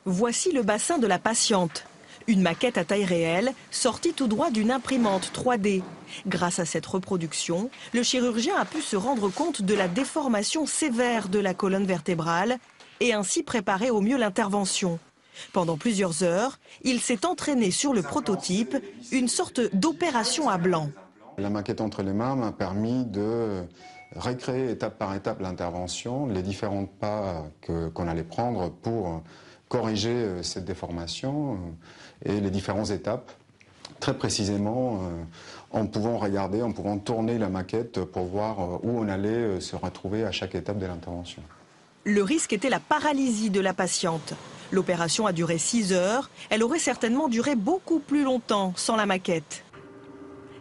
Voici le bassin de la patiente. Une maquette à taille réelle, sortie tout droit d'une imprimante 3D. Grâce à cette reproduction, le chirurgien a pu se rendre compte de la déformation sévère de la colonne vertébrale et ainsi préparer au mieux l'intervention. Pendant plusieurs heures, il s'est entraîné sur le prototype, une sorte d'opération à blanc. La maquette entre les mains m'a permis de recréer étape par étape l'intervention, les différents pas qu'on allait prendre pour corriger cette déformation et les différentes étapes, très précisément en pouvant regarder, en pouvant tourner la maquette pour voir où on allait se retrouver à chaque étape de l'intervention. Le risque était la paralysie de la patiente. L'opération a duré 6 heures, elle aurait certainement duré beaucoup plus longtemps sans la maquette.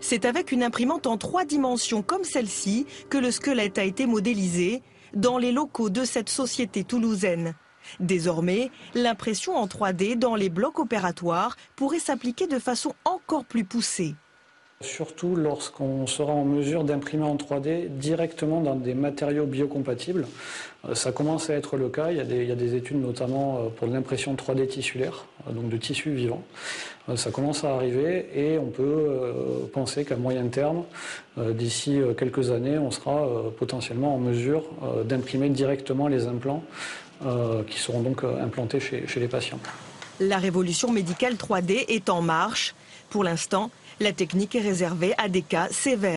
C'est avec une imprimante en 3 dimensions comme celle-ci que le squelette a été modélisé dans les locaux de cette société toulousaine. Désormais, l'impression en 3D dans les blocs opératoires pourrait s'appliquer de façon encore plus poussée. Surtout lorsqu'on sera en mesure d'imprimer en 3D directement dans des matériaux biocompatibles. Ça commence à être le cas, il y a des études notamment pour l'impression 3D tissulaire, donc de tissus vivants. Ça commence à arriver et on peut penser qu'à moyen terme, d'ici quelques années, on sera potentiellement en mesure d'imprimer directement les implants qui seront donc implantés chez les patients. La révolution médicale 3D est en marche. Pour l'instant, la technique est réservée à des cas sévères.